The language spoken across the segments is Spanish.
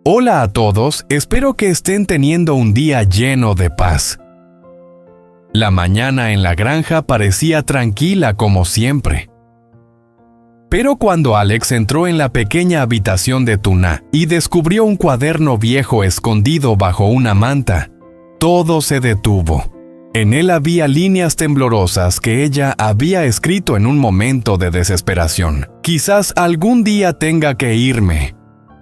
Hola a todos, espero que estén teniendo un día lleno de paz. La mañana en la granja parecía tranquila como siempre. Pero cuando Alex entró en la pequeña habitación de Tuna y descubrió un cuaderno viejo escondido bajo una manta, todo se detuvo. En él había líneas temblorosas que ella había escrito en un momento de desesperación. Quizás algún día tenga que irme.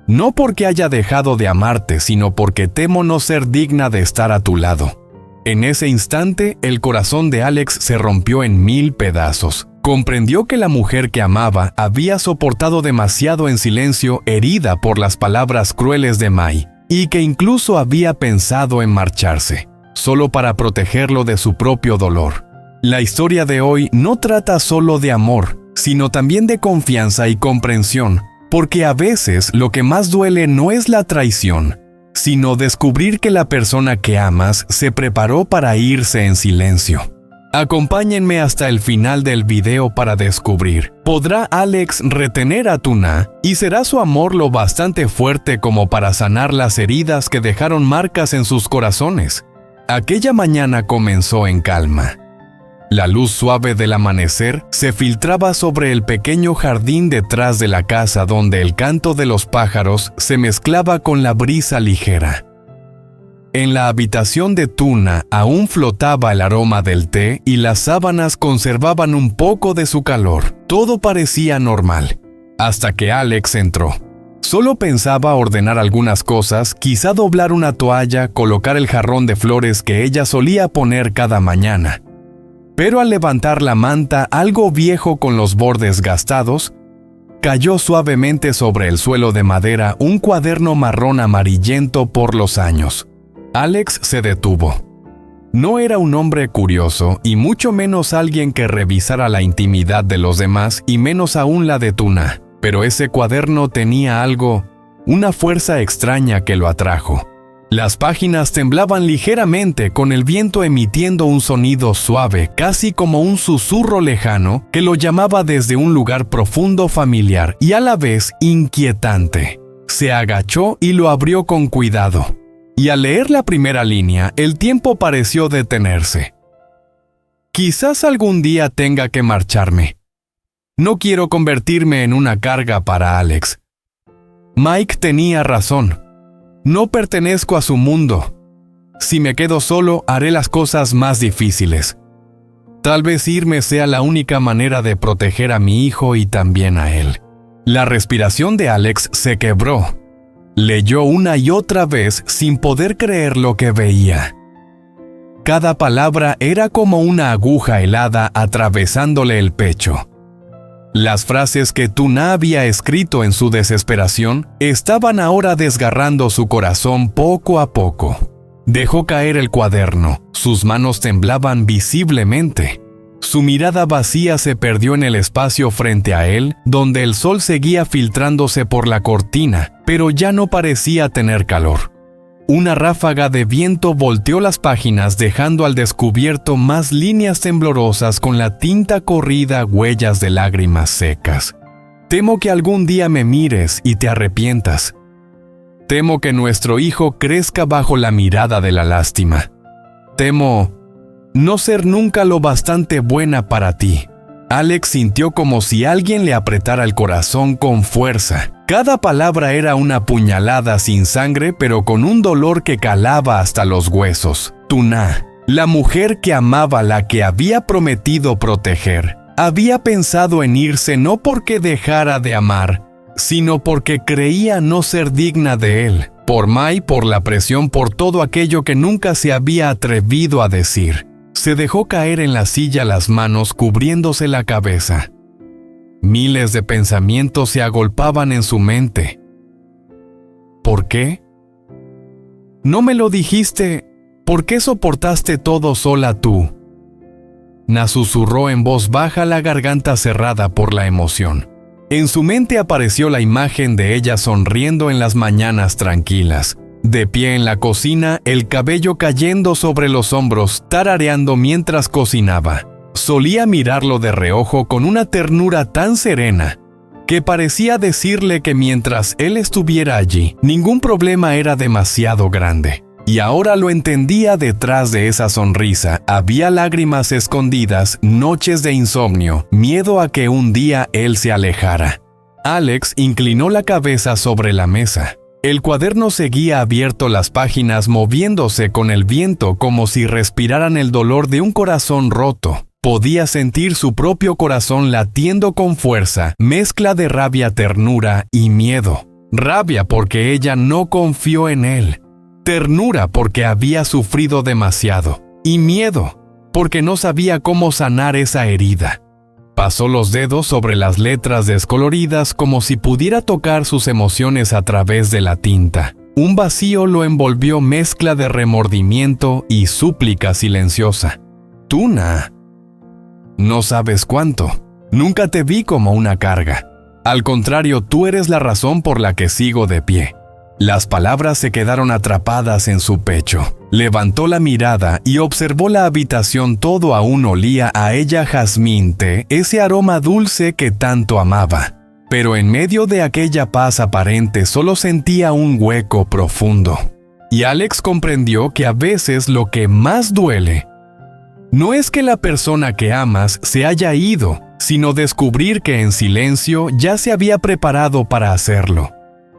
No porque haya dejado de amarte, sino porque temo no ser digna de estar a tu lado. En ese instante, el corazón de Alex se rompió en 1000 pedazos. Comprendió que la mujer que amaba había soportado demasiado en silencio, herida por las palabras crueles de Mai, y que incluso había pensado en marcharse, solo para protegerlo de su propio dolor. La historia de hoy no trata solo de amor, sino también de confianza y comprensión, porque a veces lo que más duele no es la traición, sino descubrir que la persona que amas se preparó para irse en silencio. Acompáñenme hasta el final del video para descubrir, ¿podrá Alex retener a Tuna y será su amor lo bastante fuerte como para sanar las heridas que dejaron marcas en sus corazones? Aquella mañana comenzó en calma. La luz suave del amanecer se filtraba sobre el pequeño jardín detrás de la casa donde el canto de los pájaros se mezclaba con la brisa ligera. En la habitación de Tuna aún flotaba el aroma del té y las sábanas conservaban un poco de su calor. Todo parecía normal, hasta que Alex entró. Solo pensaba ordenar algunas cosas, quizá doblar una toalla, colocar el jarrón de flores que ella solía poner cada mañana. Pero al levantar la manta, algo viejo con los bordes gastados, cayó suavemente sobre el suelo de madera un cuaderno marrón amarillento por los años. Alex se detuvo. No era un hombre curioso, y mucho menos alguien que revisara la intimidad de los demás, y menos aún la de Tuna. Pero ese cuaderno tenía algo, una fuerza extraña que lo atrajo. Las páginas temblaban ligeramente con el viento emitiendo un sonido suave, casi como un susurro lejano que lo llamaba desde un lugar profundo, familiar y a la vez inquietante. Se agachó y lo abrió con cuidado. Y al leer la primera línea, el tiempo pareció detenerse. Quizás algún día tenga que marcharme. No quiero convertirme en una carga para Alex. Mike tenía razón. No pertenezco a su mundo. Si me quedo solo, haré las cosas más difíciles. Tal vez irme sea la única manera de proteger a mi hijo y también a él. La respiración de Alex se quebró. Leyó una y otra vez sin poder creer lo que veía. Cada palabra era como una aguja helada atravesándole el pecho. Las frases que Tuna había escrito en su desesperación estaban ahora desgarrando su corazón poco a poco. Dejó caer el cuaderno, sus manos temblaban visiblemente. Su mirada vacía se perdió en el espacio frente a él, donde el sol seguía filtrándose por la cortina, pero ya no parecía tener calor. Una ráfaga de viento volteó las páginas dejando al descubierto más líneas temblorosas con la tinta corrida, huellas de lágrimas secas. Temo que algún día me mires y te arrepientas. Temo que nuestro hijo crezca bajo la mirada de la lástima. Temo no ser nunca lo bastante buena para ti. Alex sintió como si alguien le apretara el corazón con fuerza. Cada palabra era una puñalada sin sangre, pero con un dolor que calaba hasta los huesos. Tuna, la mujer que amaba, la que había prometido proteger, había pensado en irse no porque dejara de amar, sino porque creía no ser digna de él. Por Mai, por la presión, por todo aquello que nunca se había atrevido a decir. Se dejó caer en la silla, las manos cubriéndose la cabeza. Miles de pensamientos se agolpaban en su mente. ¿Por qué? ¿No me lo dijiste? ¿Por qué soportaste todo sola tú? Na susurró en voz baja, la garganta cerrada por la emoción. En su mente apareció la imagen de ella sonriendo en las mañanas tranquilas. De pie en la cocina, el cabello cayendo sobre los hombros, tarareando mientras cocinaba. Solía mirarlo de reojo con una ternura tan serena que parecía decirle que mientras él estuviera allí, ningún problema era demasiado grande. Y ahora lo entendía. Detrás de esa sonrisa había lágrimas escondidas, noches de insomnio, miedo a que un día él se alejara. Alex inclinó la cabeza sobre la mesa. El cuaderno seguía abierto, las páginas moviéndose con el viento como si respiraran el dolor de un corazón roto. Podía sentir su propio corazón latiendo con fuerza, mezcla de rabia, ternura y miedo. Rabia porque ella no confió en él. Ternura porque había sufrido demasiado. Y miedo porque no sabía cómo sanar esa herida. Pasó los dedos sobre las letras descoloridas como si pudiera tocar sus emociones a través de la tinta. Un vacío lo envolvió, mezcla de remordimiento y súplica silenciosa. Tuna, no sabes cuánto. Nunca te vi como una carga. Al contrario, tú eres la razón por la que sigo de pie. Las palabras se quedaron atrapadas en su pecho. Levantó la mirada y observó la habitación. Todo aún olía a ella, jazmín, té, ese aroma dulce que tanto amaba. Pero en medio de aquella paz aparente solo sentía un hueco profundo. Y Alex comprendió que a veces lo que más duele no es que la persona que amas se haya ido, sino descubrir que en silencio ya se había preparado para hacerlo.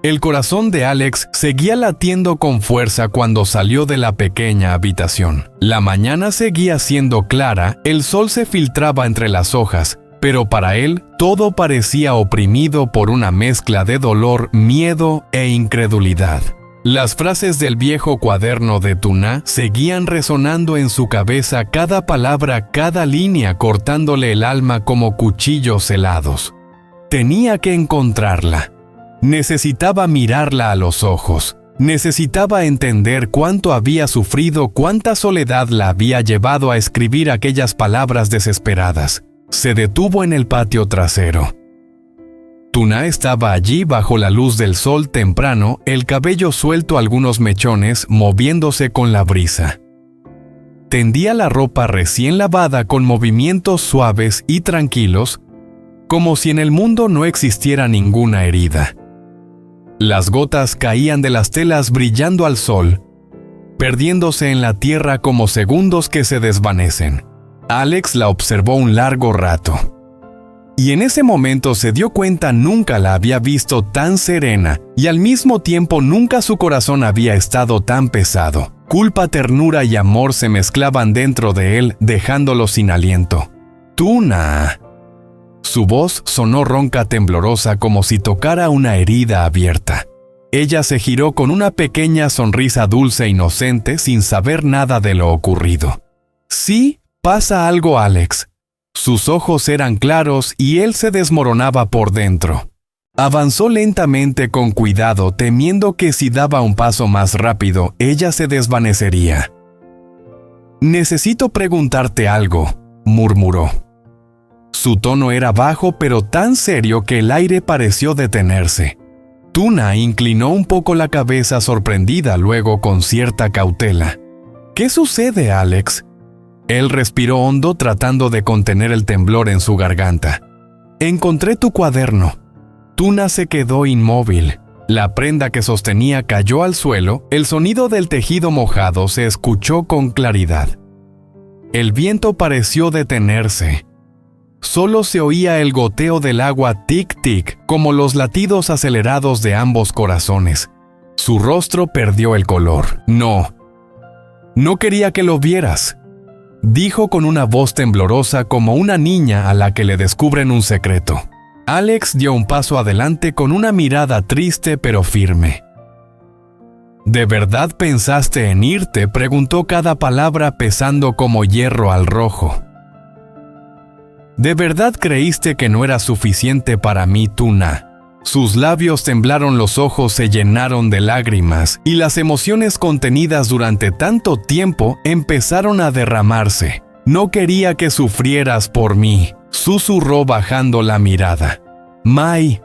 El corazón de Alex seguía latiendo con fuerza cuando salió de la pequeña habitación. La mañana seguía siendo clara, el sol se filtraba entre las hojas, pero para él todo parecía oprimido por una mezcla de dolor, miedo e incredulidad. Las frases del viejo cuaderno de Tuna seguían resonando en su cabeza, cada palabra, cada línea cortándole el alma como cuchillos helados. Tenía que encontrarla. Necesitaba mirarla a los ojos. Necesitaba entender cuánto había sufrido, cuánta soledad la había llevado a escribir aquellas palabras desesperadas. Se detuvo en el patio trasero. Tuna estaba allí bajo la luz del sol temprano, el cabello suelto, algunos mechones moviéndose con la brisa. Tendía la ropa recién lavada con movimientos suaves y tranquilos, como si en el mundo no existiera ninguna herida. Las gotas caían de las telas brillando al sol, perdiéndose en la tierra como segundos que se desvanecen. Alex la observó un largo rato. Y en ese momento se dio cuenta, nunca la había visto tan serena y al mismo tiempo nunca su corazón había estado tan pesado. Culpa, ternura y amor se mezclaban dentro de él, dejándolo sin aliento. Tuna. Su voz sonó ronca, temblorosa, como si tocara una herida abierta. Ella se giró con una pequeña sonrisa dulce e inocente, sin saber nada de lo ocurrido. Sí, pasa algo, Alex. Sus ojos eran claros y él se desmoronaba por dentro. Avanzó lentamente con cuidado, temiendo que si daba un paso más rápido, ella se desvanecería. «Necesito preguntarte algo», murmuró. Su tono era bajo pero tan serio que el aire pareció detenerse. Tuna inclinó un poco la cabeza sorprendida, luego con cierta cautela. «¿Qué sucede, Alex?» Él respiró hondo tratando de contener el temblor en su garganta. «Encontré tu cuaderno». Tuna se quedó inmóvil. La prenda que sostenía cayó al suelo, el sonido del tejido mojado se escuchó con claridad. El viento pareció detenerse. Solo se oía el goteo del agua tic-tic, como los latidos acelerados de ambos corazones. Su rostro perdió el color. No quería que lo vieras», dijo con una voz temblorosa como una niña a la que le descubren un secreto. Alex dio un paso adelante con una mirada triste pero firme. «¿De verdad pensaste en irte?», preguntó, cada palabra pesando como hierro al rojo. «¿De verdad creíste que no era suficiente para mí, Tuna?» Sus labios temblaron, los ojos se llenaron de lágrimas y las emociones contenidas durante tanto tiempo empezaron a derramarse. «No quería que sufrieras por mí», susurró bajando la mirada. «Mai,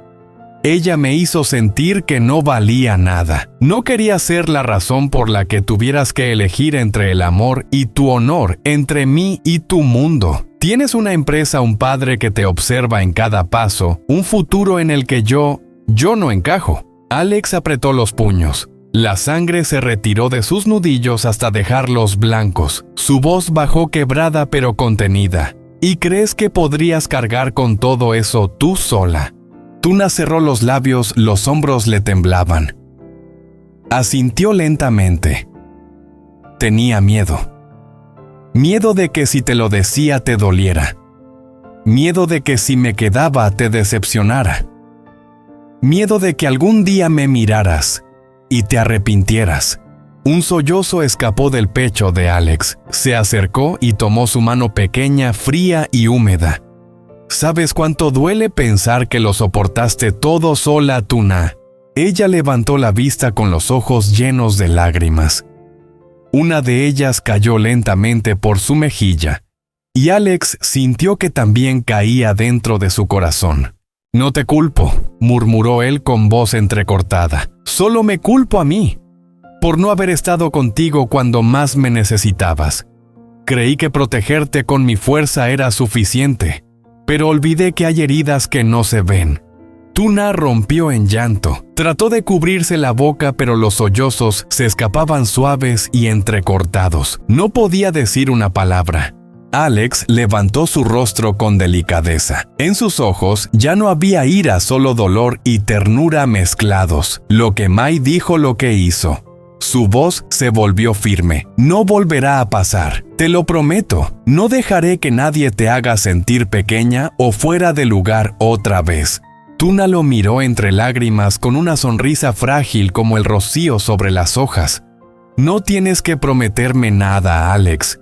Ella me hizo sentir que no valía nada. No quería ser la razón por la que tuvieras que elegir entre el amor y tu honor, entre mí y tu mundo. Tienes una empresa, un padre que te observa en cada paso, un futuro en el que yo no encajo. Alex apretó los puños. La sangre se retiró de sus nudillos hasta dejarlos blancos. Su voz bajó quebrada pero contenida. ¿Y crees que podrías cargar con todo eso tú sola? Tuna cerró los labios, los hombros le temblaban. Asintió lentamente. Tenía miedo. Miedo de que si te lo decía te doliera. Miedo de que si me quedaba te decepcionara. Miedo de que algún día me miraras y te arrepintieras. Un sollozo escapó del pecho de Alex. Se acercó y tomó su mano pequeña, fría y húmeda. ¿Sabes cuánto duele pensar que lo soportaste todo sola, Tuna? Ella levantó la vista con los ojos llenos de lágrimas. Una de ellas cayó lentamente por su mejilla, y Alex sintió que también caía dentro de su corazón. «No te culpo», murmuró él con voz entrecortada. «Solo me culpo a mí, por no haber estado contigo cuando más me necesitabas. Creí que protegerte con mi fuerza era suficiente, pero olvidé que hay heridas que no se ven». Tuna rompió en llanto. Trató de cubrirse la boca, pero los sollozos se escapaban suaves y entrecortados. No podía decir una palabra. Alex levantó su rostro con delicadeza. En sus ojos ya no había ira, solo dolor y ternura mezclados. Lo que Mai dijo, lo que hizo. Su voz se volvió firme. «No volverá a pasar. Te lo prometo. No dejaré que nadie te haga sentir pequeña o fuera de lugar otra vez». Tuna lo miró entre lágrimas con una sonrisa frágil como el rocío sobre las hojas. «No tienes que prometerme nada, Alex.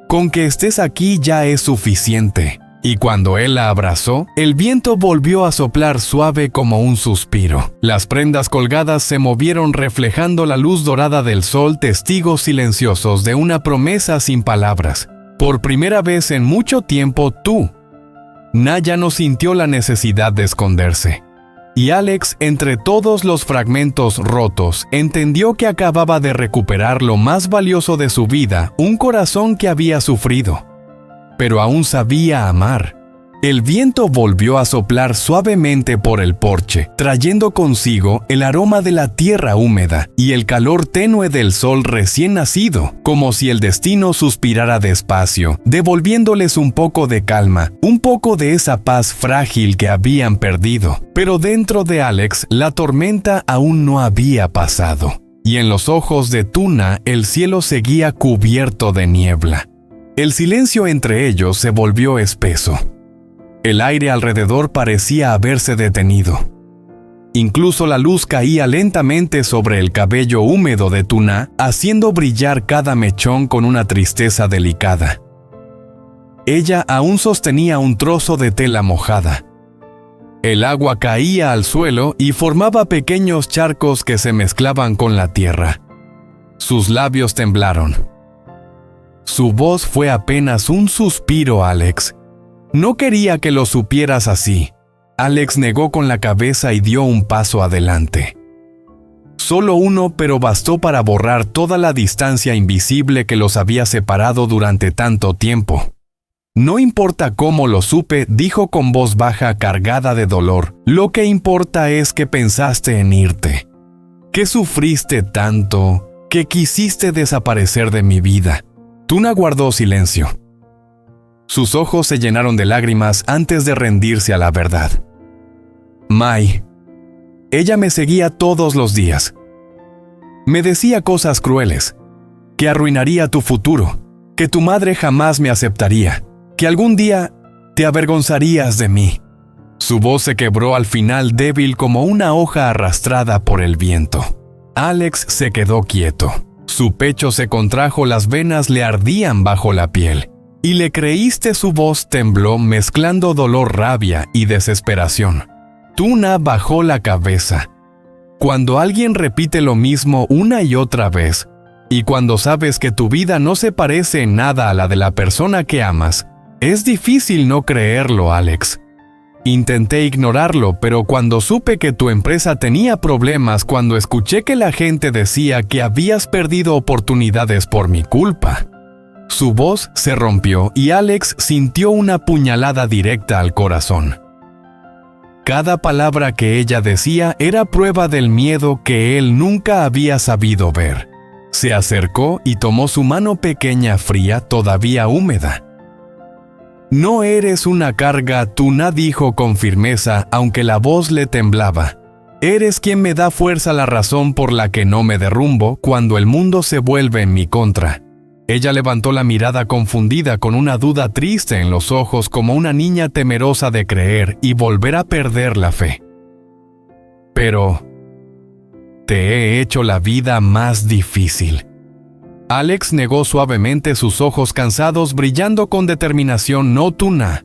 Con que estés aquí ya es suficiente». Y cuando él la abrazó, el viento volvió a soplar suave como un suspiro. Las prendas colgadas se movieron reflejando la luz dorada del sol, testigos silenciosos de una promesa sin palabras. Por primera vez en mucho tiempo, Naya no sintió la necesidad de esconderse. Y Alex, entre todos los fragmentos rotos, entendió que acababa de recuperar lo más valioso de su vida, un corazón que había sufrido. Pero aún sabía amar. El viento volvió a soplar suavemente por el porche, trayendo consigo el aroma de la tierra húmeda y el calor tenue del sol recién nacido, como si el destino suspirara despacio, devolviéndoles un poco de calma, un poco de esa paz frágil que habían perdido. Pero dentro de Alex, la tormenta aún no había pasado, y en los ojos de Tuna el cielo seguía cubierto de niebla. El silencio entre ellos se volvió espeso. El aire alrededor parecía haberse detenido. Incluso la luz caía lentamente sobre el cabello húmedo de Tuna, haciendo brillar cada mechón con una tristeza delicada. Ella aún sostenía un trozo de tela mojada. El agua caía al suelo y formaba pequeños charcos que se mezclaban con la tierra. Sus labios temblaron. Su voz fue apenas un suspiro, Alex. «No quería que lo supieras así». Alex negó con la cabeza y dio un paso adelante. Solo uno, pero bastó para borrar toda la distancia invisible que los había separado durante tanto tiempo. «No importa cómo lo supe», dijo con voz baja cargada de dolor. «Lo que importa es que pensaste en irte. Que sufriste tanto, que quisiste desaparecer de mi vida». Tuna guardó silencio. Sus ojos se llenaron de lágrimas antes de rendirse a la verdad. «Mai. Ella me seguía todos los días. Me decía cosas crueles, que arruinaría tu futuro, que tu madre jamás me aceptaría, que algún día te avergonzarías de mí». Su voz se quebró al final, débil como una hoja arrastrada por el viento. Alex se quedó quieto. Su pecho se contrajo, las venas le ardían bajo la piel. «¿Y le creíste?». Su voz tembló, mezclando dolor, rabia y desesperación. Tuna bajó la cabeza. Cuando alguien repite lo mismo una y otra vez, y cuando sabes que tu vida no se parece en nada a la de la persona que amas, es difícil no creerlo, Alex. Intenté ignorarlo, pero cuando supe que tu empresa tenía problemas, cuando escuché que la gente decía que habías perdido oportunidades por mi culpa. Su voz se rompió y Alex sintió una puñalada directa al corazón. Cada palabra que ella decía era prueba del miedo que él nunca había sabido ver. Se acercó y tomó su mano pequeña fría, todavía húmeda. «No eres una carga», Tuna dijo con firmeza, aunque la voz le temblaba. «Eres quien me da fuerza, la razón por la que no me derrumbo cuando el mundo se vuelve en mi contra». Ella levantó la mirada confundida con una duda triste en los ojos, como una niña temerosa de creer y volver a perder la fe. «Pero te he hecho la vida más difícil». Alex negó suavemente, sus ojos cansados brillando con determinación. «No, Tuna.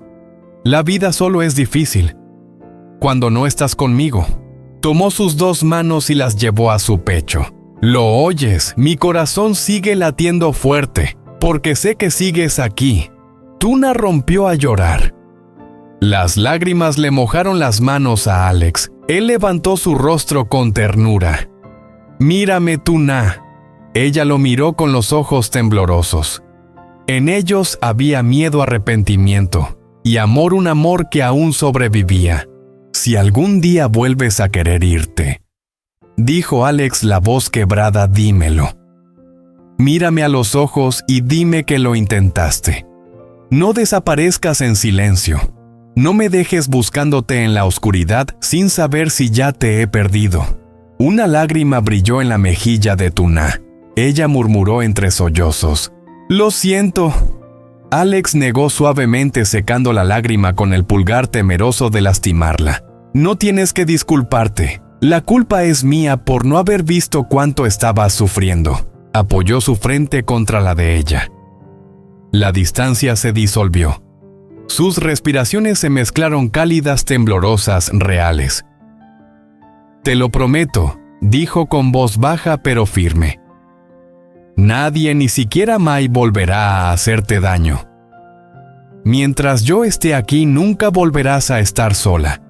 La vida solo es difícil cuando no estás conmigo». Tomó sus dos manos y las llevó a su pecho. «Lo oyes, mi corazón sigue latiendo fuerte, porque sé que sigues aquí». Tuna rompió a llorar. Las lágrimas le mojaron las manos a Alex. Él levantó su rostro con ternura. «Mírame, Tuna». Ella lo miró con los ojos temblorosos. En ellos había miedo, arrepentimiento y amor, un amor que aún sobrevivía. «Si algún día vuelves a querer irte», dijo Alex, la voz quebrada, «dímelo. Mírame a los ojos y dime que lo intentaste. No desaparezcas en silencio. No me dejes buscándote en la oscuridad sin saber si ya te he perdido». Una lágrima brilló en la mejilla de Tuna. Ella murmuró entre sollozos: «Lo siento». Alex negó suavemente, secando la lágrima con el pulgar, temeroso de lastimarla. «No tienes que disculparte. La culpa es mía por no haber visto cuánto estabas sufriendo». Apoyó su frente contra la de ella. La distancia se disolvió. Sus respiraciones se mezclaron, cálidas, temblorosas, reales. «Te lo prometo», dijo con voz baja pero firme. «Nadie, ni siquiera Mai, volverá a hacerte daño. Mientras yo esté aquí, nunca volverás a estar sola».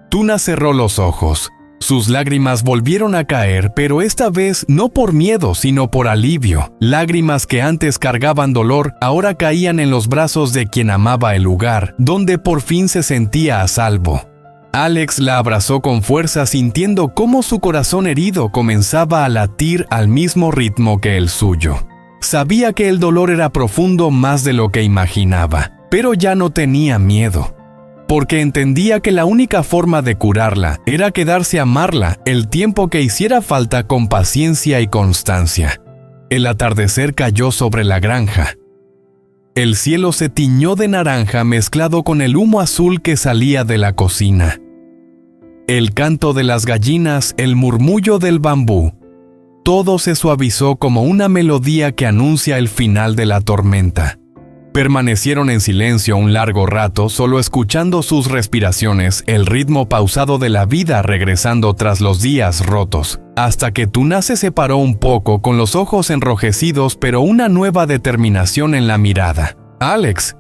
Tuna cerró los ojos. Sus lágrimas volvieron a caer, pero esta vez no por miedo, sino por alivio. Lágrimas que antes cargaban dolor, ahora caían en los brazos de quien amaba el lugar, donde por fin se sentía a salvo. Alex la abrazó con fuerza, sintiendo cómo su corazón herido comenzaba a latir al mismo ritmo que el suyo. Sabía que el dolor era profundo, más de lo que imaginaba, pero ya no tenía miedo, porque entendía que la única forma de curarla era quedarse a amarla el tiempo que hiciera falta, con paciencia y constancia. El atardecer cayó sobre la granja. El cielo se tiñó de naranja mezclado con el humo azul que salía de la cocina. El canto de las gallinas, el murmullo del bambú, todo se suavizó como una melodía que anuncia el final de la tormenta. Permanecieron en silencio un largo rato, solo escuchando sus respiraciones, el ritmo pausado de la vida regresando tras los días rotos, hasta que Tuna se separó un poco, con los ojos enrojecidos pero una nueva determinación en la mirada. «Alex»,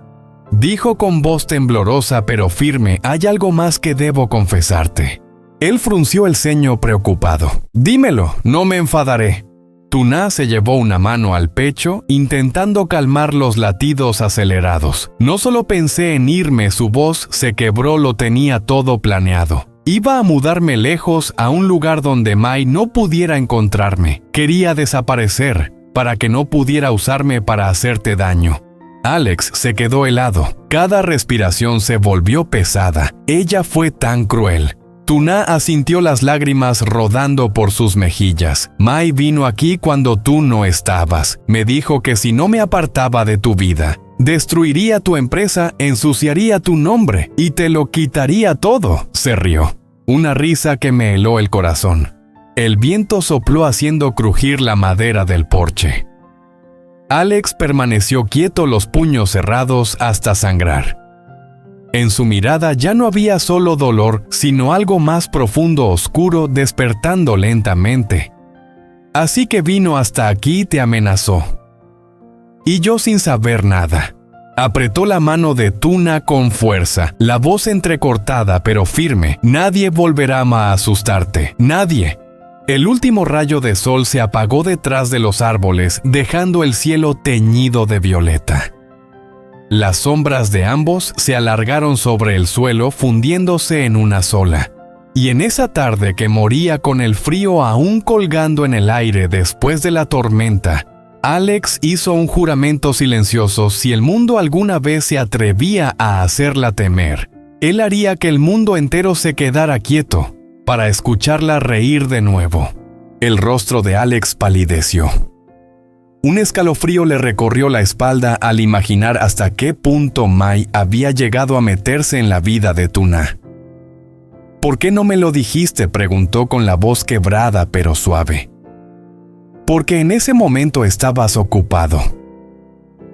dijo con voz temblorosa pero firme, «hay algo más que debo confesarte». Él frunció el ceño preocupado. «Dímelo, no me enfadaré». Tuna se llevó una mano al pecho, intentando calmar los latidos acelerados. «No solo pensé en irme», su voz se quebró, «lo tenía todo planeado. Iba a mudarme lejos, a un lugar donde Mai no pudiera encontrarme. Quería desaparecer, para que no pudiera usarme para hacerte daño». Alex se quedó helado. Cada respiración se volvió pesada. Ella fue tan cruel. Tuna asintió, las lágrimas rodando por sus mejillas. «Mai vino aquí cuando tú no estabas. Me dijo que si no me apartaba de tu vida, destruiría tu empresa, ensuciaría tu nombre y te lo quitaría todo». Se rió. Una risa que me heló el corazón. El viento sopló haciendo crujir la madera del porche. Alex permaneció quieto, los puños cerrados hasta sangrar. En su mirada ya no había solo dolor, sino algo más profundo, oscuro, despertando lentamente. «Así que vino hasta aquí y te amenazó. Y yo sin saber nada». Apretó la mano de Tuna con fuerza, la voz entrecortada pero firme. Nadie volverá a asustarte, nadie. El último rayo de sol se apagó detrás de los árboles, dejando el cielo teñido de violeta. Las sombras de ambos se alargaron sobre el suelo, fundiéndose en una sola. Y en esa tarde que moría con el frío aún colgando en el aire después de la tormenta, Alex hizo un juramento silencioso. Si el mundo alguna vez se atrevía a hacerla temer, él haría que el mundo entero se quedara quieto para escucharla reír de nuevo. El rostro de Alex palideció. Un escalofrío le recorrió la espalda al imaginar hasta qué punto Mai había llegado a meterse en la vida de Tuna. ¿Por qué no me lo dijiste?, preguntó con la voz quebrada pero suave. Porque en ese momento estabas ocupado.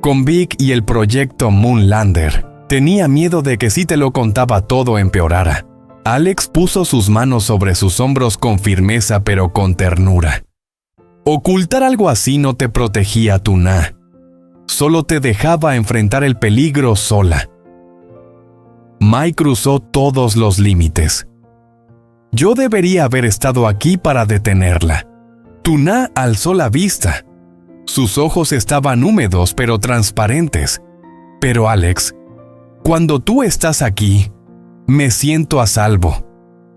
Con Vic y el proyecto Moonlander. Tenía miedo de que si te lo contaba todo empeorara. Alex puso sus manos sobre sus hombros con firmeza pero con ternura. Ocultar algo así no te protegía, Tuna. Solo te dejaba enfrentar el peligro sola. Mai cruzó todos los límites. Yo debería haber estado aquí para detenerla. Tuna alzó la vista. Sus ojos estaban húmedos pero transparentes. Pero Alex, cuando tú estás aquí, me siento a salvo.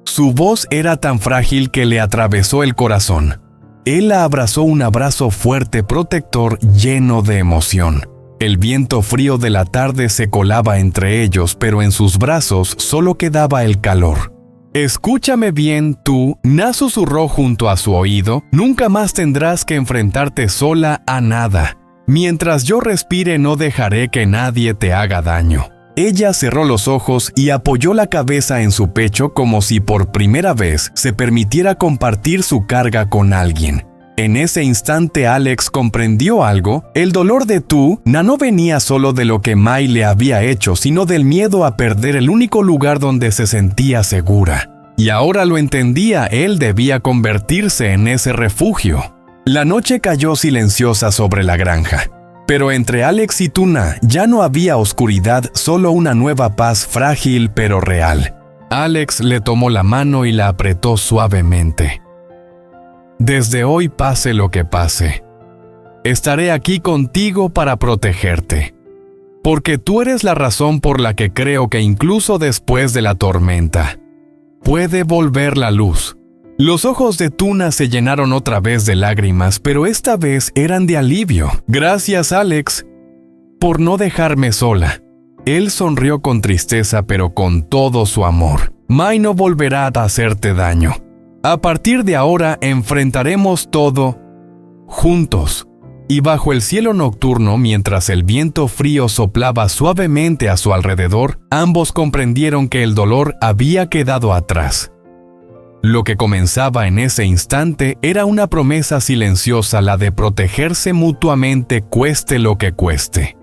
Su voz era tan frágil que le atravesó el corazón. Él la abrazó, un abrazo fuerte, protector, lleno de emoción. El viento frío de la tarde se colaba entre ellos, pero en sus brazos solo quedaba el calor. Escúchame bien, tú, Na susurró junto a su oído, nunca más tendrás que enfrentarte sola a nada. Mientras yo respire no dejaré que nadie te haga daño. Ella cerró los ojos y apoyó la cabeza en su pecho como si por primera vez se permitiera compartir su carga con alguien. En ese instante Alex comprendió algo. El dolor de Na no venía solo de lo que Mai le había hecho, sino del miedo a perder el único lugar donde se sentía segura. Y ahora lo entendía, él debía convertirse en ese refugio. La noche cayó silenciosa sobre la granja. Pero entre Alex y Tuna ya no había oscuridad, solo una nueva paz frágil pero real. Alex le tomó la mano y la apretó suavemente. Desde hoy, pase lo que pase, estaré aquí contigo para protegerte. Porque tú eres la razón por la que creo que incluso después de la tormenta, puede volver la luz. Los ojos de Tuna se llenaron otra vez de lágrimas, pero esta vez eran de alivio. Gracias, Alex, por no dejarme sola. Él sonrió con tristeza, pero con todo su amor. Mai no volverá a hacerte daño. A partir de ahora enfrentaremos todo juntos. Y bajo el cielo nocturno, mientras el viento frío soplaba suavemente a su alrededor, ambos comprendieron que el dolor había quedado atrás. Lo que comenzaba en ese instante era una promesa silenciosa, la de protegerse mutuamente cueste lo que cueste.